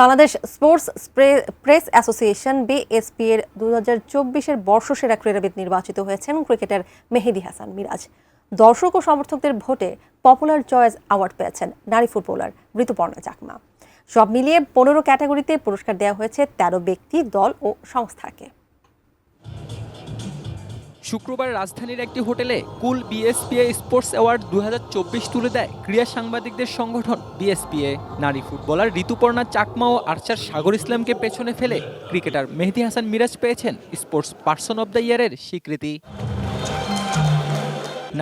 Bangladesh sports press association BSP এর 2024-এর বর্ষসেরা ক্রীড়াবিদ নির্বাচিত হয়েছেন ক্রিকেটার মেহেদী হাসান মিরাজ। দর্শক ও সমর্থকদের ভোটে পপুলার চয়েস অ্যাওয়ার্ড পেয়েছেন নারী ফুটবলার ঋতুপর্ণা চাকমা। সব মিলিয়ে 15 ক্যাটাগরিতে পুরস্কার দেওয়া হয়েছে 13 ব্যক্তি, দল ও সংস্থাকে। শুক্রবার রাজধানীর একটি হোটেলে কুল বিএসপিএ স্পোর্টস অ্যাওয়ার্ড 2024 তুলে দেয় ক্রীড়া সাংবাদিকদের সংগঠন বিএসপিএ। নারী ফুটবলার ঋতুপর্ণা চাকমা ও আর্চার সাগর ইসলামকে পেছনে ফেলে ক্রিকেটার মেহেদী হাসান মিরাজ পেয়েছেন স্পোর্টস পার্সন অব দ্য ইয়ারের স্বীকৃতি।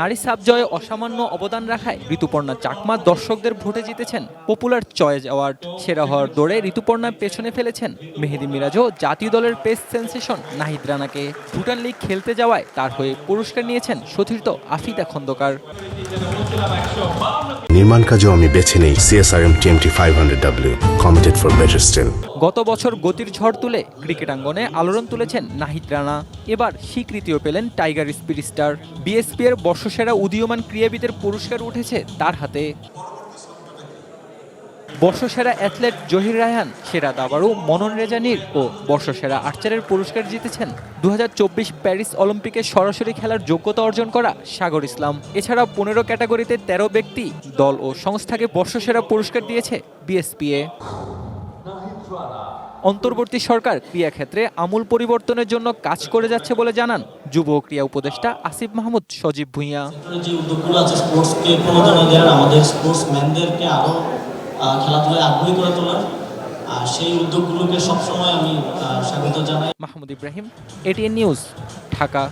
নারী সাবজয়ে অসামান্য অবদান রাখায় ঋতুপর্ণা চাকমা দর্শকদের ভোটে জিতেছেন পপুলার চয়েস অ্যাওয়ার্ড। সেরা হওয়ার দৌড়ে ঋতুপর্ণা পেছনে ফেলেছেন মেহেদী মিরাজও জাতীয় দলের পেস সেন্সেশন নাহিদ রানাকে। ভুটান লিগ খেলতে যাওয়ায় তার হয়ে পুরস্কার নিয়েছেন সতীর্থ আফিদা খন্দকার। নির্মাণ কাজেও আমি বেছে নেই CSRM TMT 500W, committed for better still। গত বছর গতির ঝড় তুলে ক্রিকেট আঙ্গনে আলোড়ন তুলেছেন নাহিদ রানা। এবার স্বীকৃতিও পেলেন টাইগার স্পিরিট স্টার। বিএসপি এর বর্ষসেরা উদীয়মান ক্রীড়াবিদের পুরস্কার উঠেছে তার হাতে। বর্ষসেরা অ্যাথলেট জহির রায়হান, সেরা দাবাড়ু মনন রেজানির ও বর্ষসেরা আর্চারের পুরস্কার জিতেছেন 2024 প্যারিস অলিম্পিকে সরাসরি খেলার যোগ্যতা অর্জন করা সাগর ইসলাম। এছাড়া 15 ক্যাটাগরিতে 13 ব্যক্তি, দল ও সংস্থাকে বর্ষসেরা পুরস্কার দিয়েছে বিএসপিএ। অন্তর্বর্তী সরকার ক্রীড়া ক্ষেত্রে আমূল পরিবর্তনের জন্য কাজ করে যাচ্ছে বলে জানান যুব ক্রীড়া উপদেষ্টা আসিফ মাহমুদ সজীব ভুঁইয়া। যে উদ্যোগগুলো আছে স্পোর্টসকে প্রণোদনা দেওয়ার, আমাদের স্পোর্টসম্যানদেরকে আরও খেলাধুলায় আগ্রহী করে তোলার, সেই উদ্যোগগুলোকে সবসময় আমি স্বাগত জানাই। Mahmud Ibrahim, ATN news, Dhaka.